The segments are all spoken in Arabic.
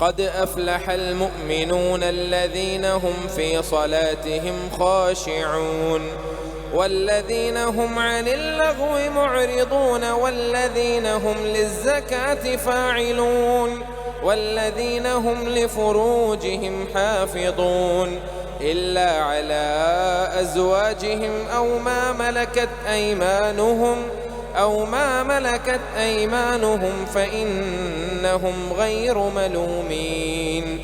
قد أفلح المؤمنون الذين هم في صلاتهم خاشعون والذين هم عن اللغو معرضون والذين هم للزكاة فاعلون والذين هم لفروجهم حافظون إلا على أزواجهم أو ما ملكت أيمانهم فإنهم غير ملومين.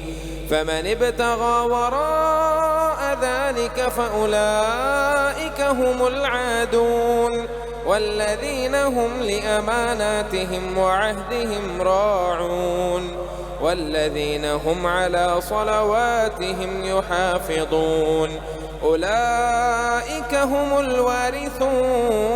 فمن ابتغى وراء ذلك فأولئك هم العادون والذين هم لأماناتهم وعهدهم راعون والذين هم على صلواتهم يحافظون أولئك هم الوارثون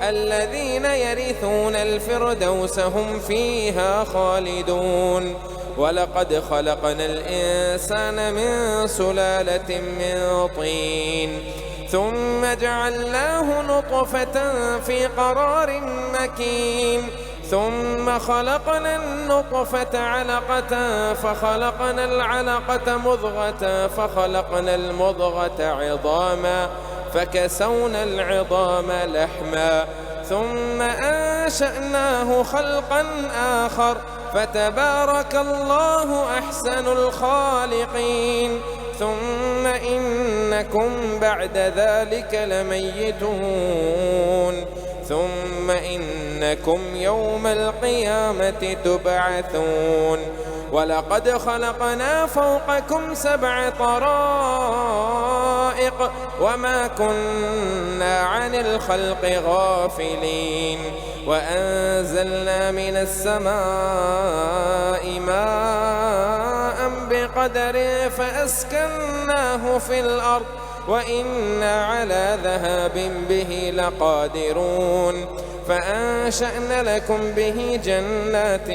الذين يرثون الفردوس هم فيها خالدون. ولقد خلقنا الإنسان من سلالة من طين ثم جعلناه نطفة في قرار مكين ثم خلقنا النطفة علقة فخلقنا العلقة مضغة فخلقنا المضغة عظاما فكسونا العظام لحما ثم أنشأناه خلقا آخر فتبارك الله أحسن الخالقين. ثم إنكم بعد ذلك لميتون ثم إنكم يوم القيامة تبعثون. ولقد خلقنا فوقكم 7 طرائق وما كنا عن الخلق غافلين وأنزلنا من السماء ماء بقدر فأسكناه في الأرض وإنا على ذهاب به لقادرون. فأنشأنا لكم به جنات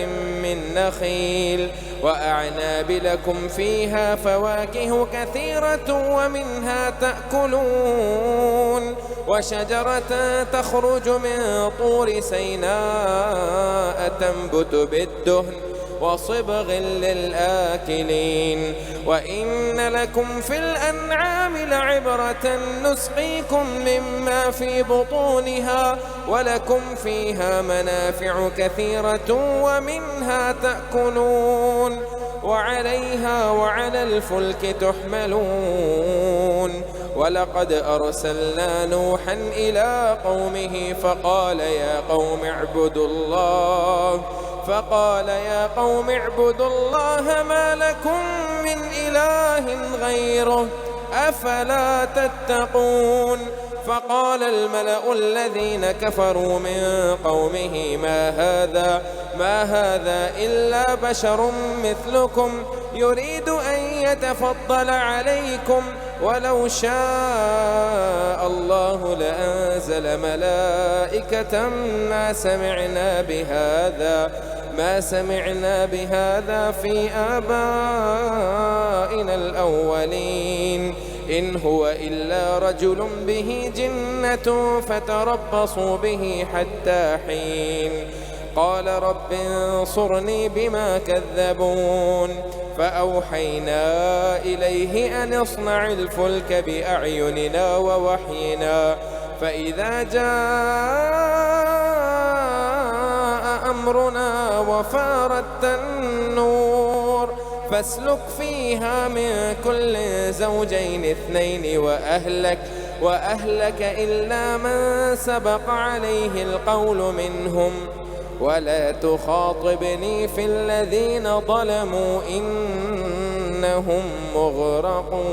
من نخيل وأعناب لكم فيها فواكه كثيرة ومنها تأكلون وشجرة تخرج من طور سيناء تنبت بالدهن وصبغ للآكلين. وإن لكم في الأنعام لعبرة نسقيكم مما في بطونها ولكم فيها منافع كثيرة ومنها تأكلون وعليها وعلى الفلك تحملون. ولقد أرسلنا نوحا إلى قومه فقال يا قوم اعبدوا الله ما لكم من إله غيره أفلا تتقون. فقال الملأ الذين كفروا من قومه ما هذا إلا بشر مثلكم يريد أن يتفضل عليكم ولو شاء الله لأنزل ملائكة ما سمعنا بهذا في آبائنا الأولين إن هو إلا رجل به جنة فتربصوا به حتى حين. قال رب انصرني بما كذبون. فأوحينا إليه أن اصنع الفلك بأعيننا ووحينا فإذا جاء أمرنا وفارت النور فاسلك فيها من كل زوجين 2 وأهلك إلا من سبق عليه القول منهم ولا تخاطبني في الذين ظلموا إنهم مغرقون.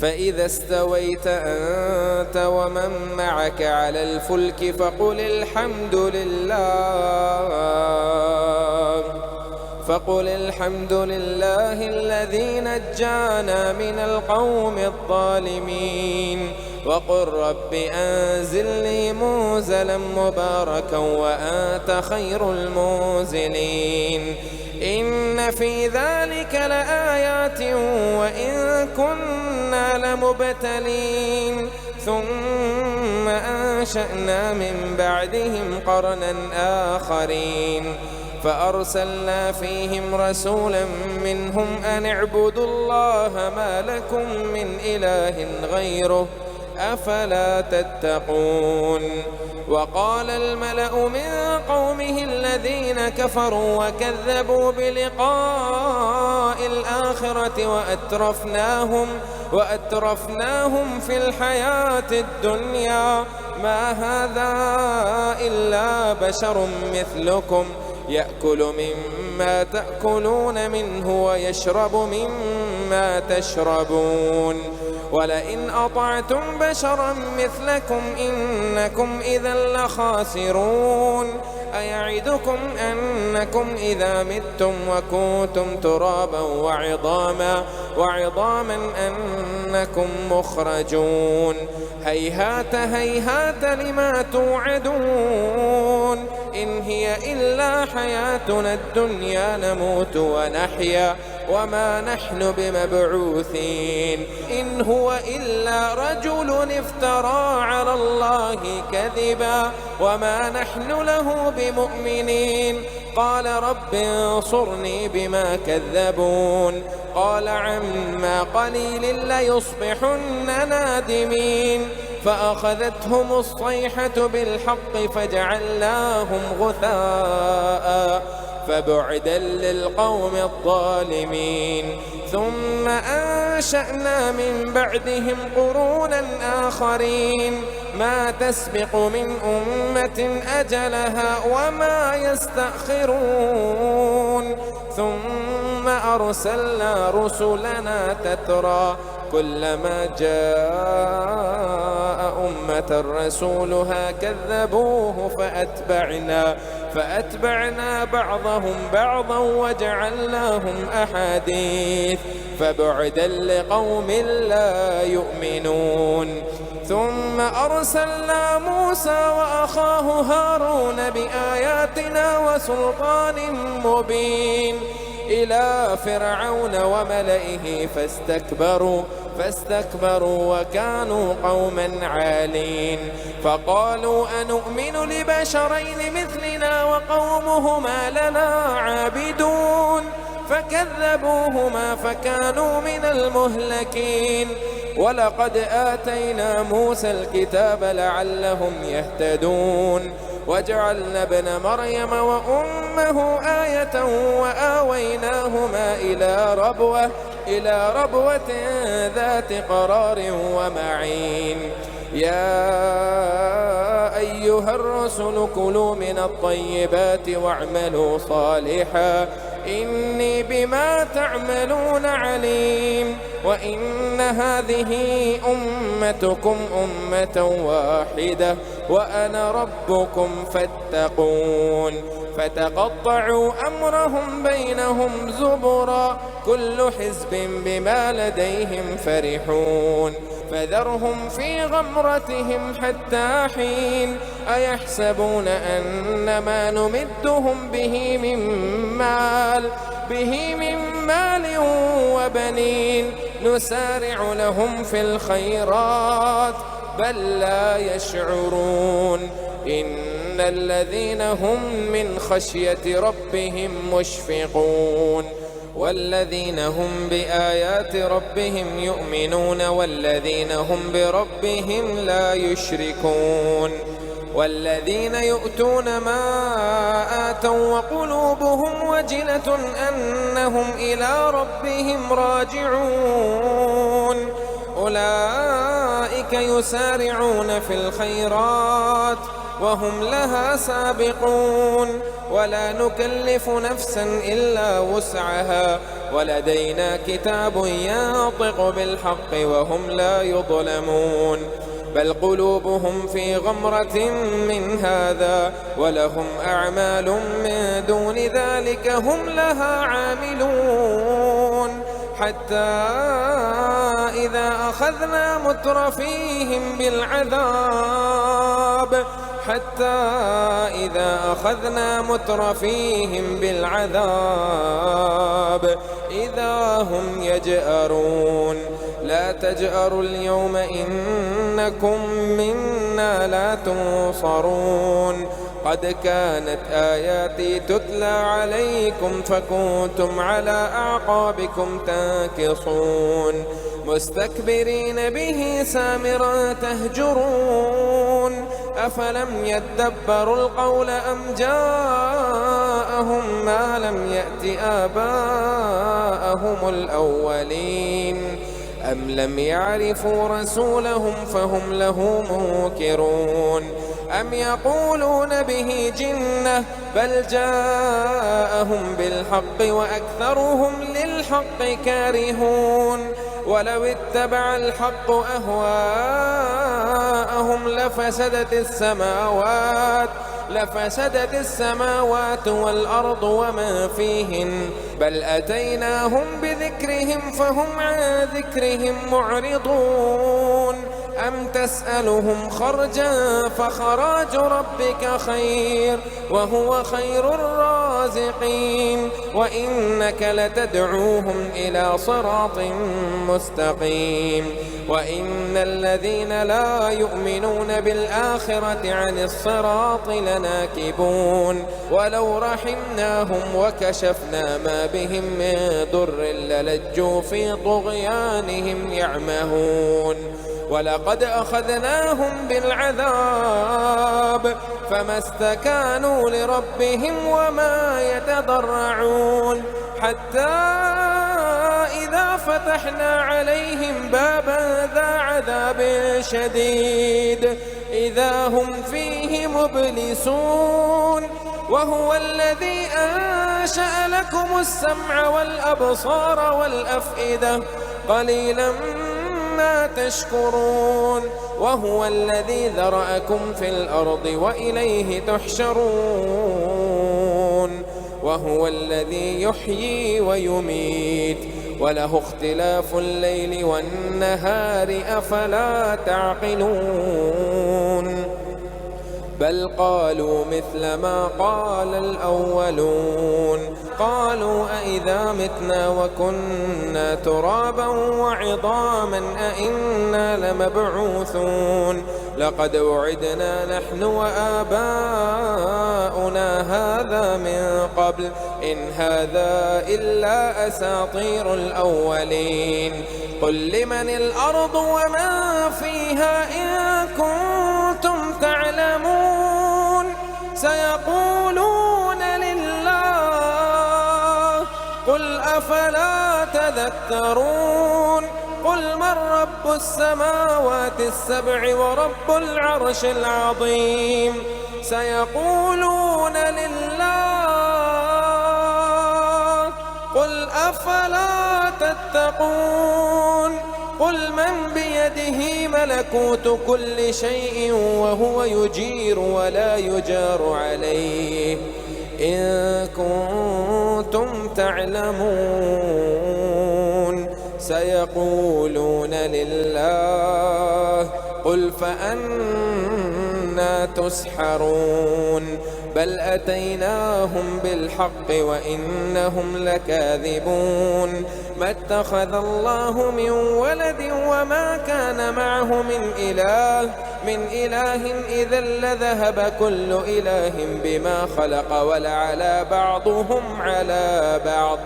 فإذا استويت أنت ومن معك على الفلك فقل الحمد لله الذي نجانا من القوم الظالمين وقل رب أنزلني منزلا مباركا وأنت خير المنزلين. إن في ذلك لآيات وإن كنا لمبتلين ثم أنشأنا من بعدهم قرنا آخرين فأرسلنا فيهم رسولا منهم أن اعبدوا الله ما لكم من إله غيره أفلا تتقون. وقال الملأ من قومه الذين كفروا وكذبوا بلقاء الآخرة وأترفناهم في الحياة الدنيا ما هذا إلا بشر مثلكم يأكل مما تأكلون منه ويشرب مما تشربون ولئن أطعتم بشرا مثلكم إنكم إذا لخاسرون. أيعدكم أنكم إذا متم وكنتم ترابا وعظاما أنكم مخرجون. هيهات هيهات لما توعدون إن هي إلا حياتنا الدنيا نموت ونحيا وما نحن بمبعوثين إن هو إلا رجل افترى على الله كذبا وما نحن له بمؤمنين. قال رب انصرني بما كذبون قال عما قليل ليصبحن نادمين. فأخذتهم الصيحة بالحق فجعلناهم غثاء فبعدا للقوم الظالمين. ثم أنشأنا من بعدهم قرونا آخرين ما تسبق من أمة أجلها وما يستأخرون. ثم أرسلنا رسلنا تترى كلما جاء أمة رسولها كذبوه فأتبعنا بعضهم بعضا وجعلناهم أحاديث فبعدا لقوم لا يؤمنون. ثم أرسلنا موسى وأخاه هارون بآياتنا وسلطان مبين إلى فرعون وملئه فاستكبروا وكانوا قوما عالين. فقالوا أنؤمن لبشرين مثلنا وقومهما لنا عابدون فكذبوهما فكانوا من المهلكين. ولقد آتينا موسى الكتاب لعلهم يهتدون وجعلنا ابن مريم وأمه آية وآويناهما إلى ربوة ذات قرار ومعين. يا أيها الرسل كلوا من الطيبات واعملوا صالحا إني بما تعملون عليم. وإن هذه أمتكم أمة واحدة وأنا ربكم فاتقون. فتقطعوا أمرهم بينهم زبرا كل حزب بما لديهم فرحون. فذرهم في غمرتهم حتى حين. أيحسبون أن ما نمدهم به من مال وبنين نسارع لهم في الخيرات بل لا يشعرون. إن الذين هم من خشية ربهم مشفقون والذين هم بآيات ربهم يؤمنون والذين هم بربهم لا يشركون. والذين يؤتون ما آتوا وقلوبهم وجلة أنهم إلى ربهم راجعون أولئك يسارعون في الخيرات وهم لها سابقون. ولا نكلف نفسا إلا وسعها ولدينا كتاب ينطق بالحق وهم لا يظلمون. بل قلوبهم في غمرة من هذا ولهم أعمال من دون ذلك هم لها عاملون. حتى إذا أخذنا مترفيهم بالعذاب إذا هم يجأرون. لا تجأروا اليوم إنكم منا لا تنصرون. قد كانت آياتي تتلى عليكم فكنتم على أعقابكم تنكصون مستكبرين به سامرا تهجرون أفلم يدبروا القول أم جاءهم ما لم يأت آباءهم الأولين أم لم يعرفوا رسولهم فهم له منكرون أم يقولون به جنة بل جاءهم بالحق وأكثرهم للحق كارهون ولو اتبع الحق أهواءهم لفسدت السماوات والأرض وما فيهن بل أتيناهم بذكرهم فهم عن ذكرهم معرضون أم تسألهم خرجا فخراج ربك خير وهو خير الرازقين وإنك لتدعوهم إلى صراط مستقيم وإن الذين لا يؤمنون بالآخرة عن الصراط لناكبون ولو رحمناهم وكشفنا ما بهم من ضر للجوا في طغيانهم يعمهون ولقد أخذناهم بالعذاب فما استكانوا لربهم وما يتضرعون حتى إذا فتحنا عليهم بابا ذا عذاب شديد إذا هم فيه مبلسون وهو الذي أنشأ لكم السمع والأبصار والأفئدة قليلا ما تشكرون وهو الذي ذرأكم في الأرض وإليه تحشرون وهو الذي يحيي ويميت وله اختلاف الليل والنهار أفلا تعقلون بل قالوا مثل ما قال الأولون قالوا أئذا متنا وكنا ترابا وعظاما أئنا لمبعوثون لقد وعدنا نحن وآباؤنا هذا من قبل إن هذا إلا أساطير الأولين قل لمن الأرض ومن فيها إن كنتم تعلمون سيقولون لله قل أفلا تذكرون قل من رب السماوات السبع ورب العرش العظيم سيقولون لله قل أفلا تتقون قل من بيده ملكوت كل شيء وهو يجير ولا يجار عليه إن كنتم تعلمون سيقولون لله قل فأنى تسحرون بل أتيناهم بالحق وإنهم لكاذبون ما اتخذ الله من ولد وما كان معه من إله إذا لذهب كل إله بما خلق ولعلى بعضهم على بعض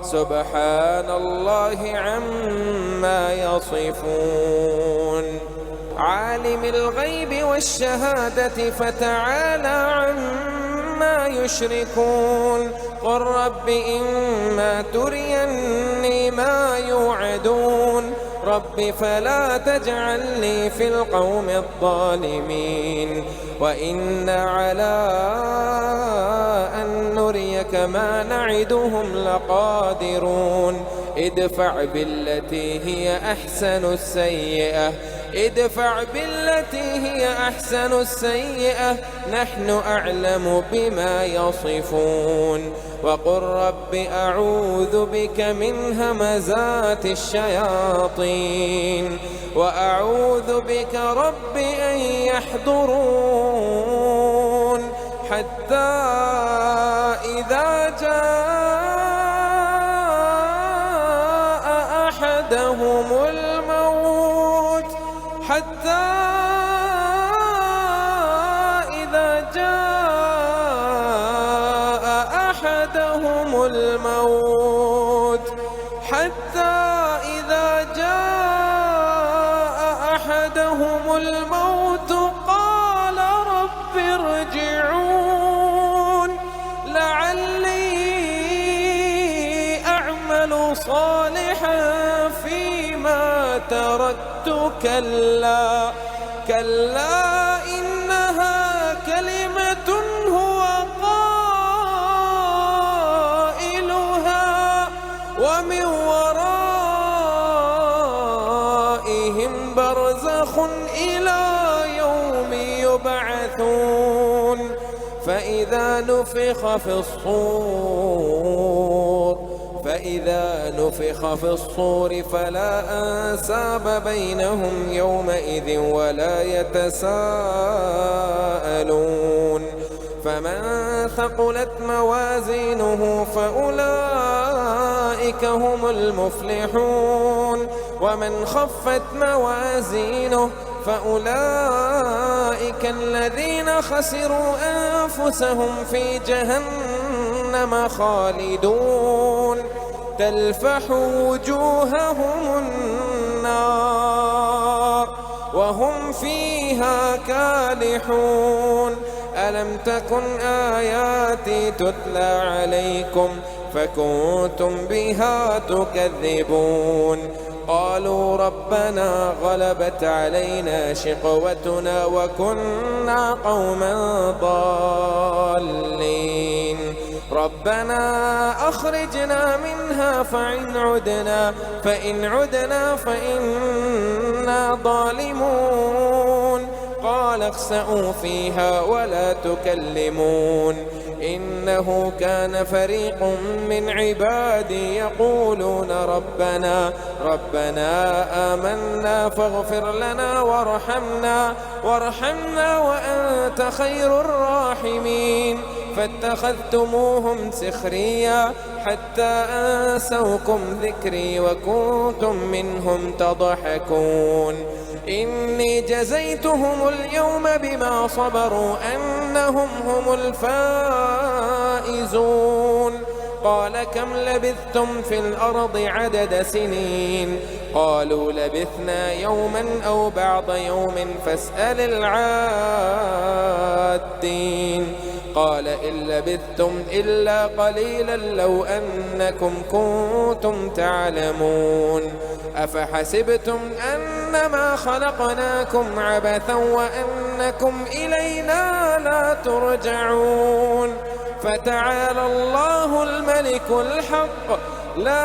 سبحان الله عما يصفون عالم الغيب والشهادة فتعالى عما يشركون قل رب إما تريني ما يوعدون رب فلا تجعلني في القوم الظالمين وإنا على أن نريك ما نعدهم لقادرون ادفع بالتي هي أحسن السيئة نحن أعلم بما يصفون وقل رب أعوذ بك من همزات الشياطين وأعوذ بك رب أن يحضرون حتى إذا جاء أحدهم الموت حتى جاء أحدهم الموت قال رب ارجعون لعلي أعمل صالحا فيما تركت كلا إنها كلمة هو قائلها ومن ورائهم برزخ إلى يوم يبعثون فإذا نفخ في الصور فلا أنساب بينهم يومئذ ولا يتساءلون فمن ثقلت موازينه فأولئك هم المفلحون ومن خفت موازينه فأولئك الذين خسروا أنفسهم في جهنم خالدون تلفح وجوههم النار وهم فيها كالحون ألم تكن آياتي تتلى عليكم فكنتم بها تكذبون قالوا ربنا غلبت علينا شقوتنا وكنا قوما ضالين ربنا أخرجنا منها فإن عدنا فإنا ظالمون قال اخسئوا فيها ولا تكلمون إنه كان فريق من عبادي يقولون ربنا آمنا فاغفر لنا وارحمنا وأنت خير الراحمين فاتخذتموهم سخريا حتى أنسوكم ذكري وكنتم منهم تضحكون إني جزيتهم اليوم بما صبروا أنهم هم الفائزون قال كم لبثتم في الأرض عدد سنين قالوا لبثنا يوما أو بعض يوم فاسأل العادين قال إن لبثتم إلا قليلا لو أنكم كنتم تعلمون أفحسبتم أنما خلقناكم عبثا وأنكم إلينا لا ترجعون فتعالى الله الملك الحق لا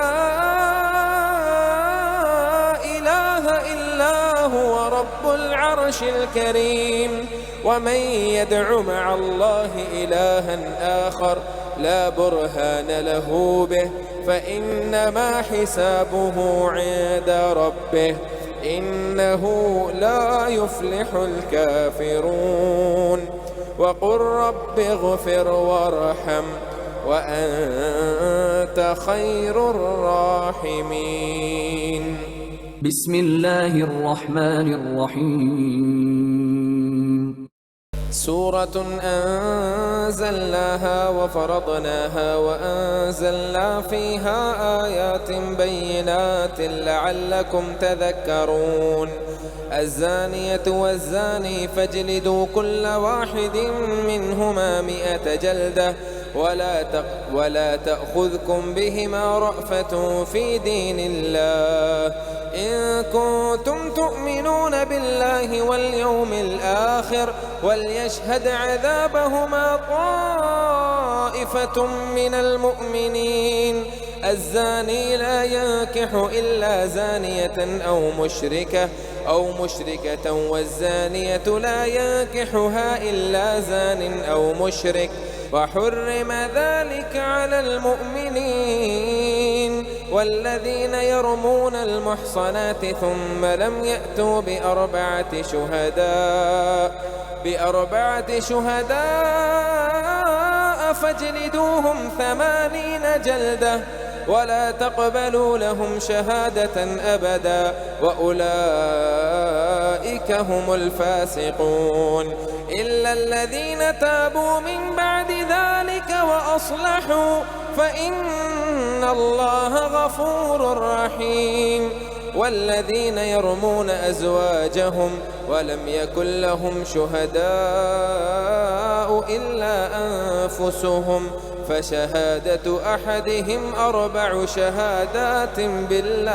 إله إلا هو رب العرش الكريم ومن يدع مع الله إلها آخر لا برهان له به فإنما حسابه عند ربه إنه لا يفلح الكافرون وقل رب اغفر وارحم وأنت خير الراحمين بسم الله الرحمن الرحيم سورة أنزلناها وفرضناها وأنزلنا فيها آيات بينات لعلكم تذكرون الزانية والزاني فاجلدوا كل واحد منهما 100 جلدة ولا تأخذكم بهما رأفة في دين الله إن كنتم تؤمنون بالله واليوم الآخر وليشهد عذابهما طائفة من المؤمنين الزاني لا ينكح إلا زانية أو مشركة والزانية لا ينكحها إلا زان أو مشرك وحرم ذلك على المؤمنين والذين يرمون المحصنات ثم لم يأتوا بأربعة شهداء فاجلدوهم 80 جلدة ولا تقبلوا لهم شهادة أبدا وأولئك هم الفاسقون إلا الذين تابوا من بعد ذلك وأصلحوا فإن الله غفور رحيم. والذين يرمون أزواجهم ولم يكن لهم شهداء إلا أنفسهم فشهادة أحدهم 4 شهادات بالله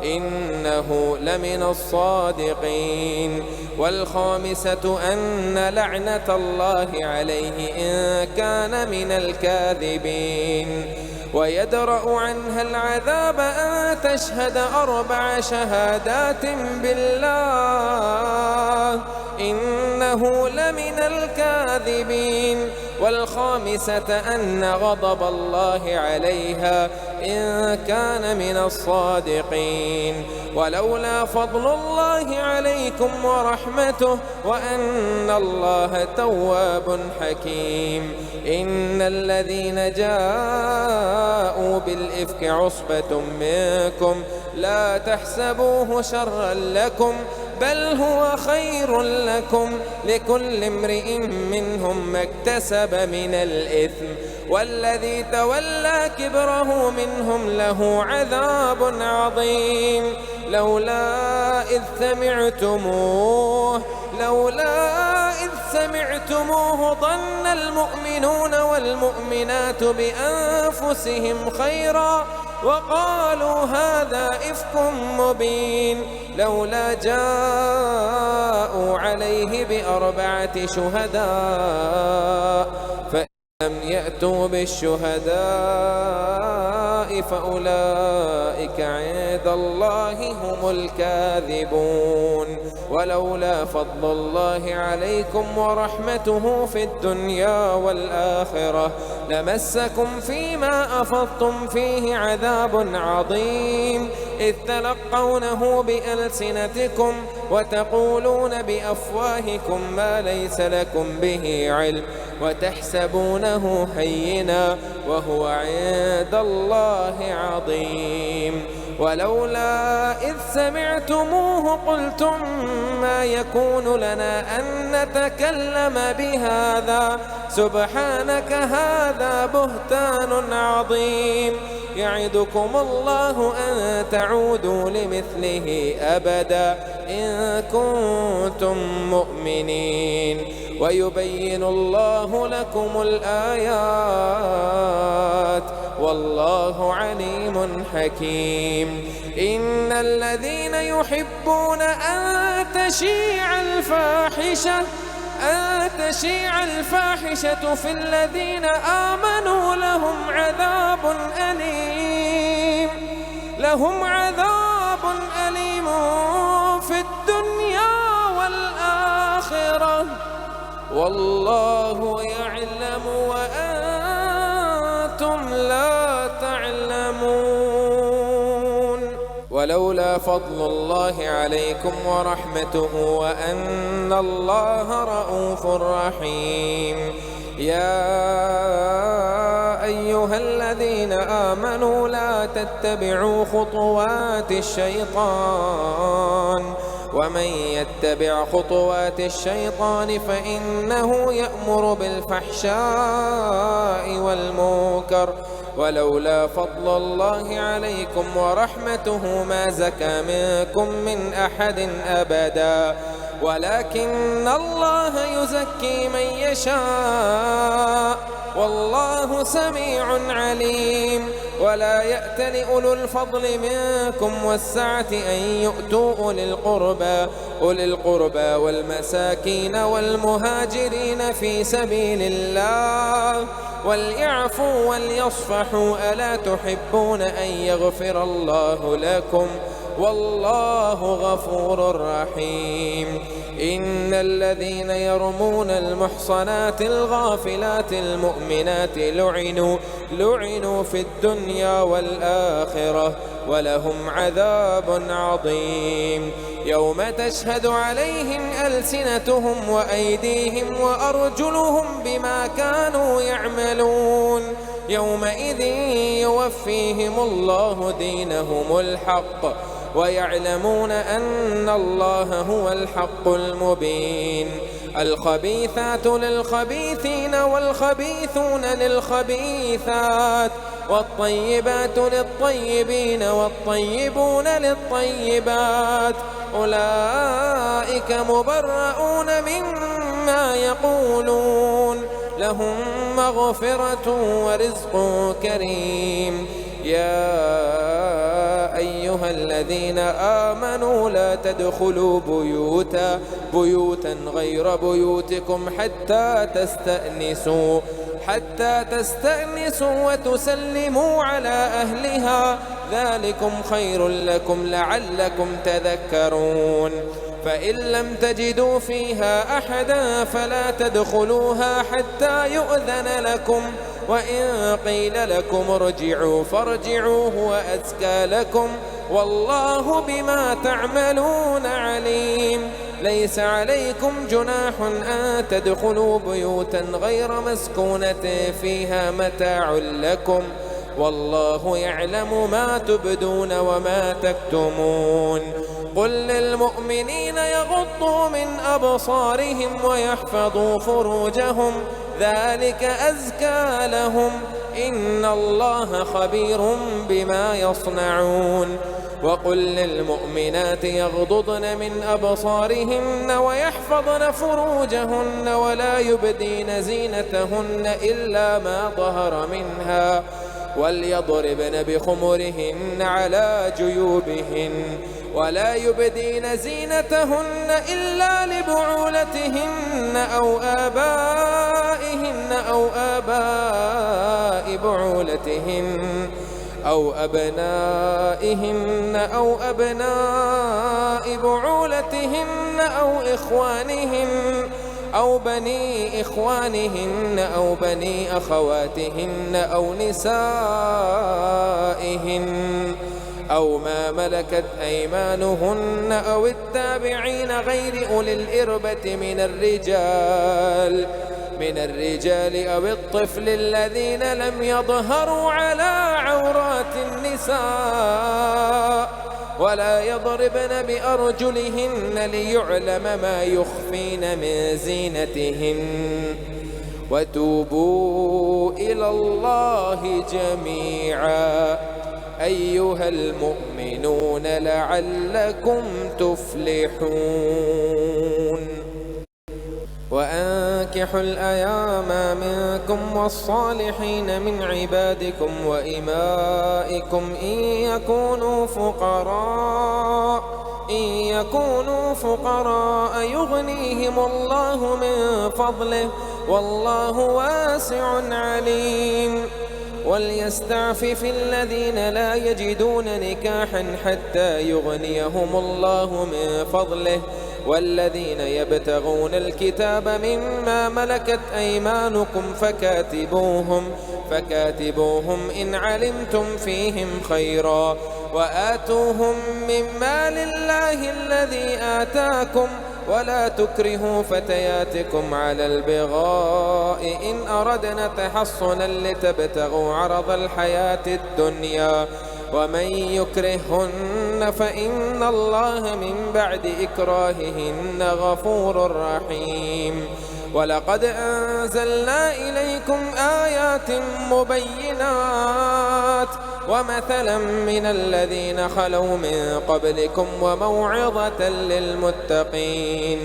إنه لمن الصادقين. والخامسة أن لعنة الله عليه إن كان من الكاذبين. ويدرأ عنها العذاب أن تشهد 4 شهادات بالله إنه لمن الكاذبين. والخامسة أن غضب الله عليها إن كان من الصادقين. ولولا فضل الله عليكم ورحمته وأن الله تواب حكيم. إن الذين جاءوا بالإفك عصبة منكم لا تحسبوه شرا لكم بل هو خير لكم لكل امرئ منهم ما اكتسب من الإثم والذي تولى كبره منهم له عذاب عظيم. لولا إذ سمعتموه ظن المؤمنون والمؤمنات بأنفسهم خيرا وقالوا هذا إفك مبين. لولا جاءوا عليه ب4 شهداء فلم يأتوا بالشهداء فأولئك عند الله هم الكاذبون. ولولا فضل الله عليكم ورحمته في الدنيا والآخرة لمسكم فيما أفضتم فيه عذاب عظيم إذ تلقونه بألسنتكم وتقولون بأفواهكم ما ليس لكم به علم وتحسبونه هينا وهو عند الله عظيم. ولولا إذ سمعتموه قلتم ما يكون لنا أن نتكلم بهذا سبحانك هذا بهتان عظيم. يعدكم الله أن تعودوا لمثله أبدا إن كنتم مؤمنين ويبين الله لكم الآيات والله عليم حكيم. إن الذين يحبون أن تشيع الفاحشة في الذين آمنوا لهم عذاب أليم في الدنيا والآخرة والله يعلم وأنتم لا تعلمون. ولولا فضل الله عليكم ورحمته وأن الله رءوف رحيم. يا أيها الذين آمنوا لا تتبعوا خطوات الشيطان ومن يتبع خطوات الشيطان فإنه يأمر بالفحشاء والمنكر. ولولا فضل الله عليكم ورحمته ما زكى منكم من أحد أبدا ولكن الله يزكي من يشاء والله سميع عليم. ولا يأتل أولو الفضل منكم والسعة أن يؤتوا أولي القربى والمساكين والمهاجرين في سبيل الله وليعفوا وليصفحوا ألا تحبون أن يغفر الله لكم والله غفور رحيم. إن الذين يرمون المحصنات الغافلات المؤمنات لعنوا في الدنيا والآخرة ولهم عذاب عظيم. يوم تشهد عليهم ألسنتهم وأيديهم وأرجلهم بما كانوا يعملون يومئذ يوفيهم الله دينهم الحق ويعلمون أن الله هو الحق المبين. الخبيثات للخبيثين والخبيثون للخبيثات والطيبات للطيبين والطيبون للطيبات أولئك مبرؤون مما يقولون لهم مغفرة ورزق كريم. يا أيها الذين آمنوا لا تدخلوا بيوتا غير بيوتكم حتى تستأنسوا وتسلموا على أهلها ذلكم خير لكم لعلكم تذكرون. فإن لم تجدوا فيها أحدا فلا تدخلوها حتى يؤذن لكم، وإن قيل لكم ارجعوا فارجعوا هو أزكى لكم والله بما تعملون عليم. ليس عليكم جناح أن تدخلوا بيوتا غير مسكونة فيها متاع لكم والله يعلم ما تبدون وما تكتمون. قل للمؤمنين يغضوا من أبصارهم ويحفظوا فروجهم ذلك أزكى لهم إن الله خبير بما يصنعون. وقل للمؤمنات يغضضن من أبصارهن ويحفظن فروجهن ولا يبدين زينتهن إلا ما ظهر منها وليضربن بخمرهن على جيوبهن ولا يبدين زينتهن إلا لبعولتهن أو آباء بعولتهن أو أبنائهن أو أبناء بعولتهن أو إخوانهن أو بني إخوانهن أو بني أخواتهن أو نسائهن أو ما ملكت أيمانهن أو التابعين غير أولي الإربة من الرجال أو الطفل الذين لم يظهروا على عورات النساء ولا يضربن بأرجلهن ليعلم ما يخفين من زينتهن وتوبوا إلى الله جميعا أيها المؤمنون لعلكم تفلحون. وأنكحوا الأيام منكم والصالحين من عبادكم وإمائكم إن يكونوا فقراء يغنيهم الله من فضله والله واسع عليم. وليستعفف الذين لا يجدون نكاحا حتى يغنيهم الله من فضله والذين يبتغون الكتاب مما ملكت أيمانكم فكاتبوهم إن علمتم فيهم خيرا وآتوهم من مال الله الذي آتاكم ولا تكرهوا فتياتكم على البغاء إن أردنا تحصنا لتبتغوا عرض الحياة الدنيا ومن يكرهن فإن الله من بعد إكراههن غفور رحيم. ولقد أنزلنا إليكم آيات مبينات ومثلا من الذين خلوا من قبلكم وموعظة للمتقين.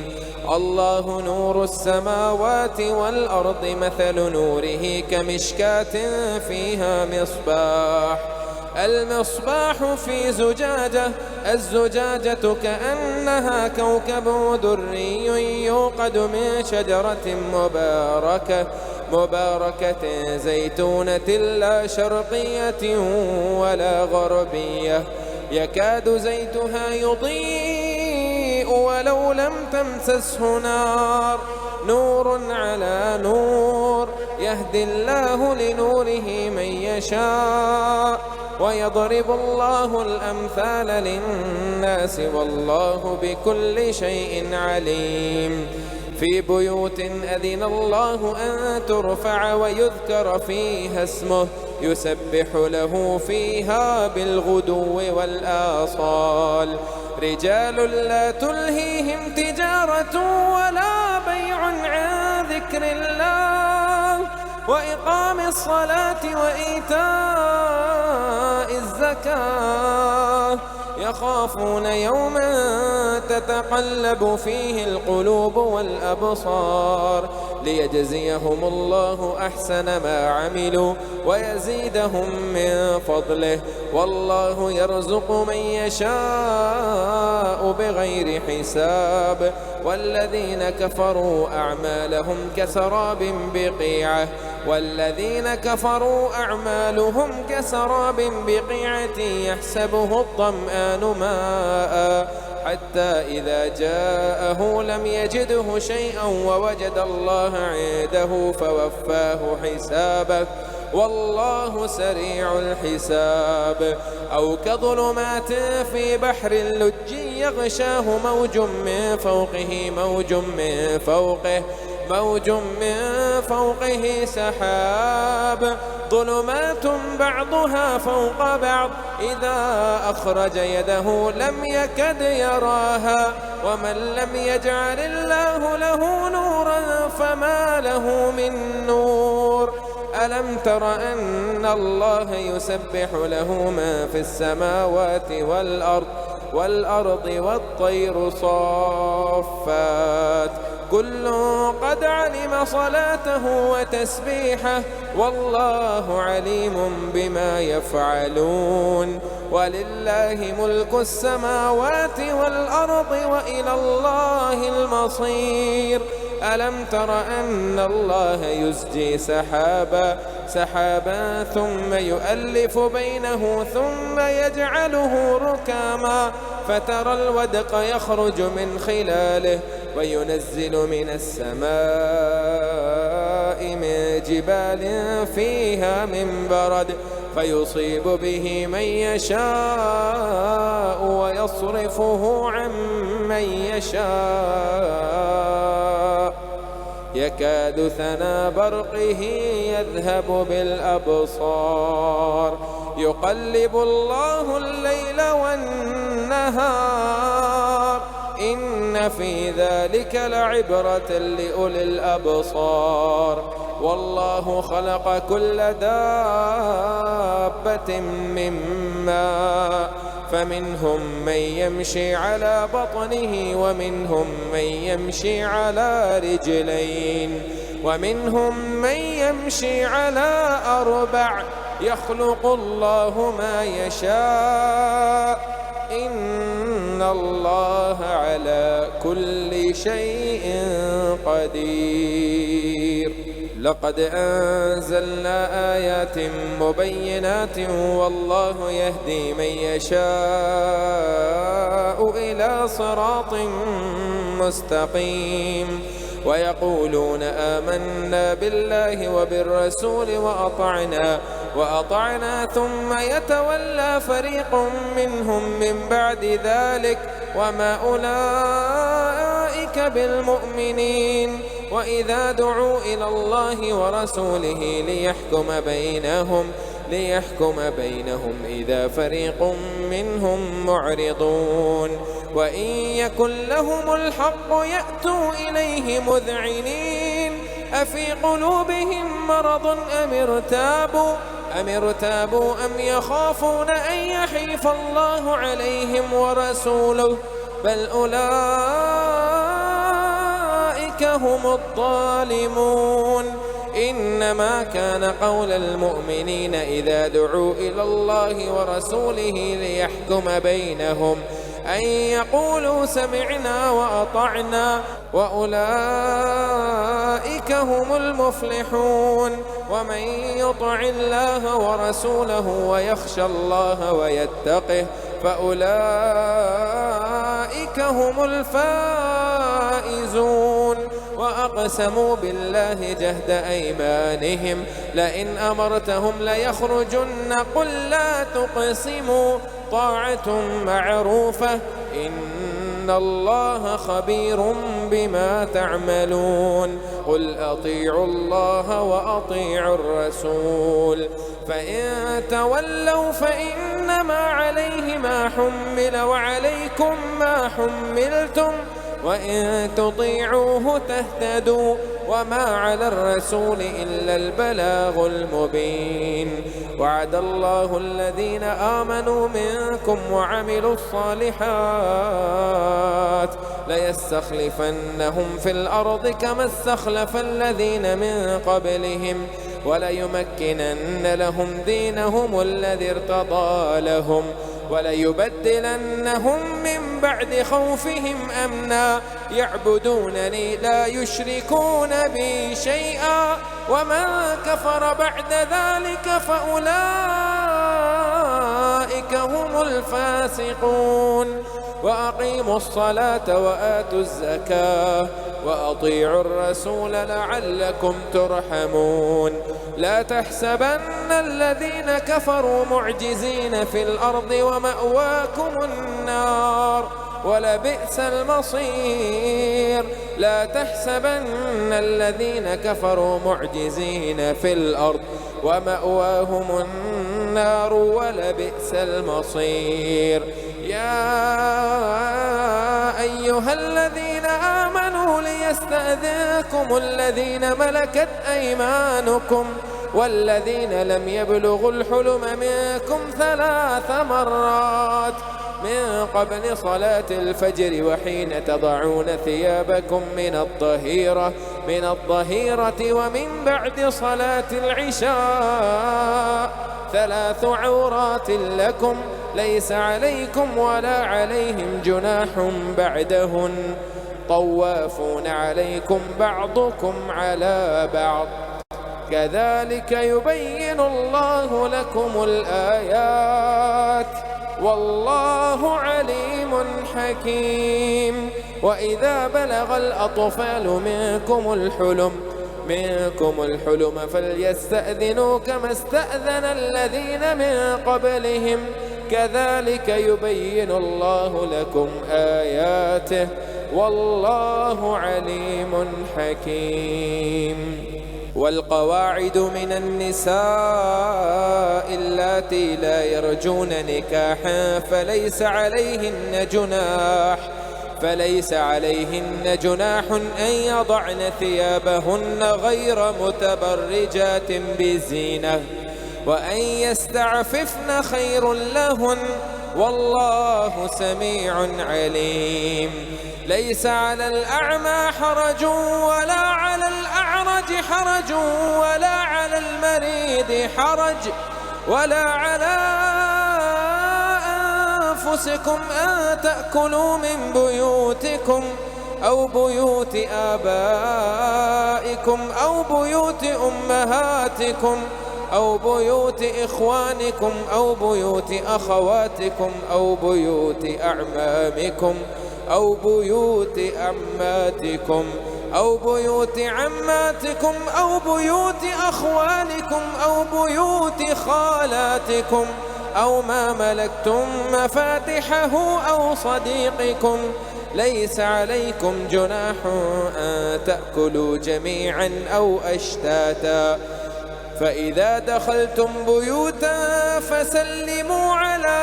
الله نور السماوات والأرض مثل نوره كمشكاة فيها المصباح في زجاجة الزجاجة كأنها كوكب دري يوقد من شجرة مباركة زيتونة لا شرقية ولا غربية يكاد زيتها يضيء ولو لم تمسسه نار نور على نور يهدي الله لنوره من يشاء ويضرب الله الأمثال للناس والله بكل شيء عليم. في بيوت أذن الله أن ترفع ويذكر فيها اسمه يسبح له فيها بالغدو والآصال رجال لا تلهيهم تجارة ولا بيع عن ذكر الله وإقام الصلاة وإيتاء الزكاة يخافون يوما تتقلب فيه القلوب والأبصار ليجزيهم الله أحسن ما عملوا ويزيدهم من فضله والله يرزق من يشاء بغير حساب والذين كفروا أعمالهم كسراب بقيعة يحسبه الظمآن ماء حتى إذا جاءه لم يجده شيئا ووجد الله عنده فوفاه حسابه والله سريع الحساب أو كظلمات في بحر اللج يغشاه موج من فوقه سحاب ظلمات بعضها فوق بعض إذا أخرج يده لم يكد يراها ومن لم يجعل الله له نورا فما له من نور ألم تر أن الله يسبح له ما في السماوات والأرض والطير صافات كل قد علم صلاته وتسبيحه والله عليم بما يفعلون ولله ملك السماوات والأرض وإلى الله المصير ألم تر أن الله يزجي سحابا ثم يؤلف بينه ثم يجعله ركاما فترى الودق يخرج من خلاله وينزل من السماء من جبال فيها من برد فيصيب به من يشاء ويصرفه عن من يشاء يكاد ثنا برقه يذهب بالأبصار يقلب الله الليل والنهار إن في ذلك لعبرة لأولي الأبصار والله خلق كل دابة من ماء فمنهم من يمشي على بطنه ومنهم من يمشي على رجلين ومنهم من يمشي على أربع يخلق الله ما يشاء إن الله على كل شيء قدير لقد أنزلنا آيات مبينات والله يهدي من يشاء إلى صراط مستقيم ويقولون آمنا بالله وبالرسول وأطعنا ثم يتولى فريق منهم من بعد ذلك وما أولئك بالمؤمنين وإذا دعوا إلى الله ورسوله ليحكم بينهم إذا فريق منهم معرضون وإن يكن لهم الحق يأتوا إليه مذعنين أفي قلوبهم مرض أم ارتابوا أم يخافون أن يحيف الله عليهم ورسوله بل أولئك هم الظالمون إنما كان قول المؤمنين إذا دعوا إلى الله ورسوله ليحكم بينهم أن يقولوا سمعنا وأطعنا وأولئك هم المفلحون ومن يطع الله ورسوله ويخشى الله ويتقه فأولئك هم الفائزون وأقسموا بالله جهد أيمانهم لئن أمرتهم ليخرجن قل لا تقسموا طاعة معروفة إن الله خبير بما تعملون قل أطيعوا الله وأطيعوا الرسول فإن تولوا فإنما عليه ما حمل وعليكم ما حملتم وإن تطيعوه تهتدوا وما على الرسول إلا البلاغ المبين وعد الله الذين آمنوا منكم وعملوا الصالحات ليستخلفنهم في الأرض كما استخلف الذين من قبلهم وليمكنن لهم دينهم الذي ارتضى لهم وليبدلنهم من بعد خوفهم أمنا يعبدونني لا يشركون بي شيئا ومن كفر بعد ذلك فأولئك هم الفاسقون وأقيموا الصلاة وآتوا الزكاة وأطيعوا الرسول لعلكم ترحمون لا تحسبن الذين كفروا معجزين في الأرض ومأواكم النار ولبئس المصير لا تحسبن الذين كفروا معجزين في الأرض ومأواهم النار ولبئس المصير يا أيها الذين آمنوا ليستأذنكم الذين ملكت أيمانكم والذين لم يبلغوا الحلم منكم 3 مرات من قبل صلاة الفجر وحين تضعون ثيابكم من الظهيرة ومن بعد صلاة العشاء 3 عورات لكم ليس عليكم ولا عليهم جناح بعدهن طوافون عليكم بعضكم على بعض كذلك يبين الله لكم الآيات والله عليم حكيم وإذا بلغ الأطفال منكم الحلم فليستأذنوا كما استأذن الذين من قبلهم كذلك يبين الله لكم آياته والله عليم حكيم والقواعد من النساء اللاتي لا يرجون نكاحا فليس عليهن جناح أن يضعن ثيابهن غير متبرجات بزينة وأن يستعففن خير لهن والله سميع عليم ليس على الأعمى حرج ولا على الأعرج حرج ولا على المريض حرج ولا على أنفسكم أن تأكلوا من بيوتكم أو بيوت آبائكم أو بيوت أمهاتكم أو بيوت إخوانكم أو بيوت أخواتكم أو بيوت أعمامكم أو بيوت أماتكم أو بيوت عماتكم أو بيوت أخوالكم أو بيوت خالاتكم أو ما ملكتم مفاتحه أو صديقكم ليس عليكم جناح أن تأكلوا جميعا أو أشتاتا فإذا دخلتم بيوتا فسلموا على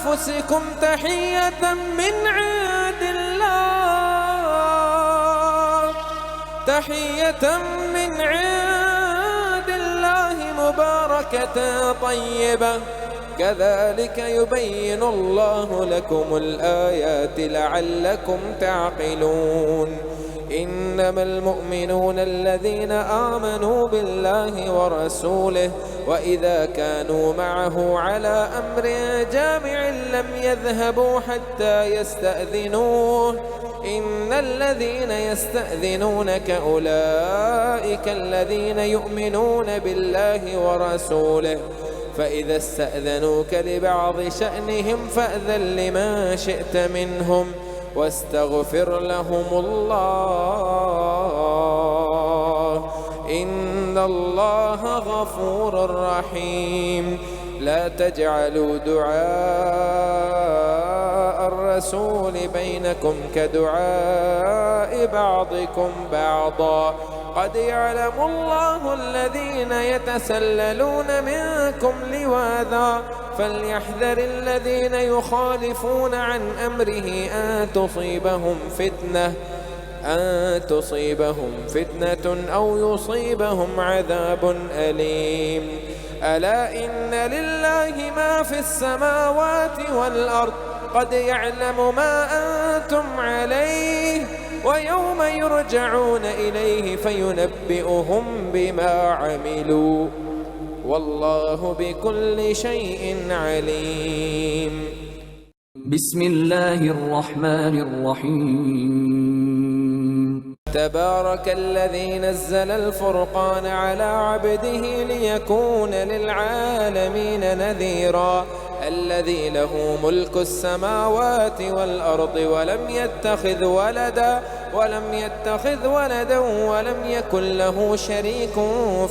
أنفسكم تحية من عند الله مباركة طيبة كذلك يبين الله لكم الآيات لعلكم تعقلون إنما المؤمنون الذين آمنوا بالله ورسوله وإذا كانوا معه على أمر جامع لم يذهبوا حتى يستأذنوه إن الذين يستأذنونك أولئك الذين يؤمنون بالله ورسوله فإذا استأذنوك لبعض شأنهم فأذن لما شئت منهم واستغفر لهم الله إن الله غفور رحيم لا تجعلوا دعاء الرسول بينكم كدعاء بعضكم بعضا قد يعلم الله الذين يتسللون منكم لواذا فليحذر الذين يخالفون عن أمره أن تصيبهم فتنة أو يصيبهم عذاب أليم ألا إن لله ما في السماوات والأرض قد يعلم ما أنتم عليه ويوم يرجعون إليه فينبئهم بما عملوا والله بكل شيء عليم. بسم الله الرحمن الرحيم. تبارك الذي نزل الفرقان على عبده ليكون للعالمين نذيرا الذي له ملك السماوات والأرض ولم يتخذ ولدا ولم يكن له شريك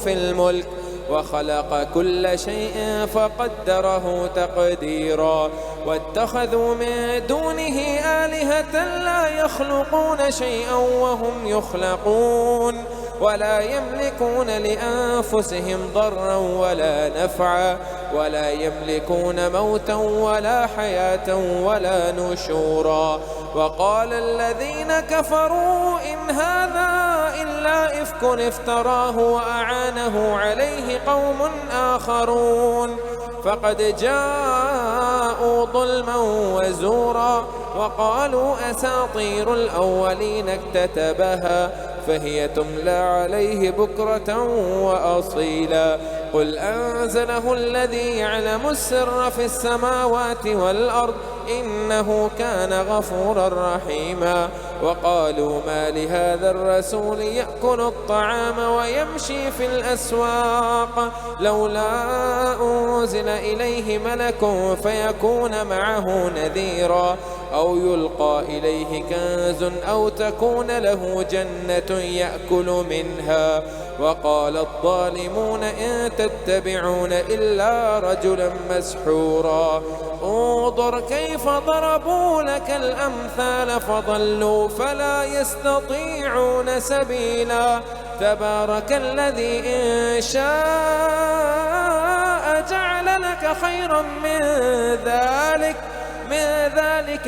في الملك وخلق كل شيء فقدره تقديرا واتخذوا من دونه آلهة لا يخلقون شيئا وهم يخلقون ولا يملكون لأنفسهم ضرا ولا نفعا ولا يملكون موتا ولا حياة ولا نشورا وقال الذين كفروا إن هذا إلا إفك افتراه وأعانه عليه قوم آخرون فقد جاءوا ظلما وزورا وقالوا أساطير الأولين اكتتبها فهي تملى عليه بكرة وأصيلا قل أنزله الذي يعلم السر في السماوات والأرض إنه كان غفورا رحيما وقالوا ما لهذا الرسول يأكل الطعام ويمشي في الأسواق لولا أنزل إليه ملك فيكون معه نذيرا أو يلقى إليه كنز أو تكون له جنة يأكل منها وقال الظالمون إن تتبعون إلا رجلا مسحورا انظر كيف ضربوا لك الأمثال فضلوا فلا يستطيعون سبيلا تبارك الذي إن شاء جعل لك خيرا من ذلك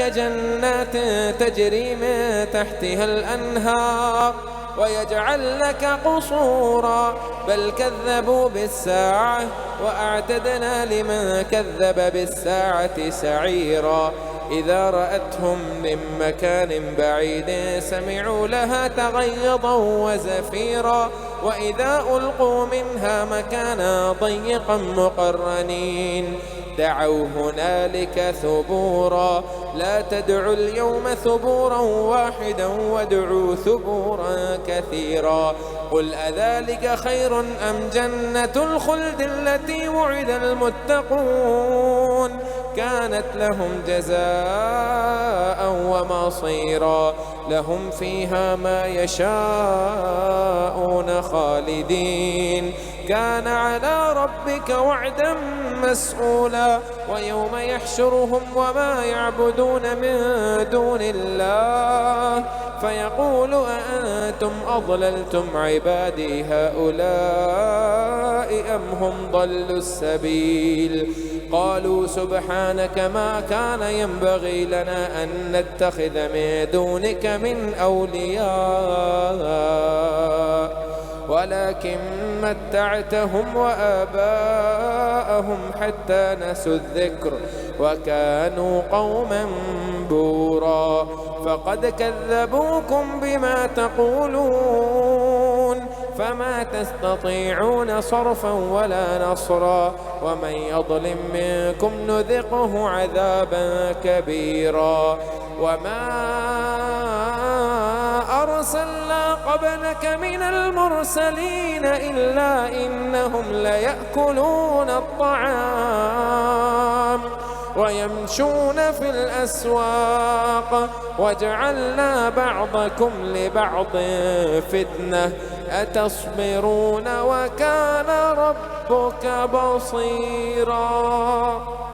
جنات تجري من تحتها الأنهار ويجعل لك قصورا بل كذبوا بالساعة وأعتدنا لمن كذب بالساعة سعيرا إذا رأتهم من مكان بعيد سمعوا لها تغيظا وزفيرا وإذا ألقوا منها مكانا ضيقا مقرنين دعوا هنالك ثبورا لا تدعوا اليوم ثبورا واحدا وادعوا ثبورا كثيرا قل أذلك خير أم جنة الخلد التي وعد المتقون كانت لهم جزاء ومصيرا لهم فيها ما يشاءون خالدين كان على ربك وعدا مسؤولا ويوم يحشرهم وما يعبدون من دون الله فيقول أأنتم أضللتم عبادي هؤلاء أم هم ضلوا السبيل قالوا سبحانك ما كان ينبغي لنا أن نتخذ من دونك من أولياء ولكن متعتهم وآباءهم حتى نسوا الذكر وكانوا قوما بورا فقد كذبوكم بما تقولون فما تستطيعون صرفا ولا نصرا ومن يظلم منكم نذقه عذابا كبيرا وما أرسلنا قبلك من المرسلين إلا إنهم ليأكلون الطعام ويمشون في الأسواق وجعلنا بعضكم لبعض فتنة أتصبرون وكان ربك بصيرا.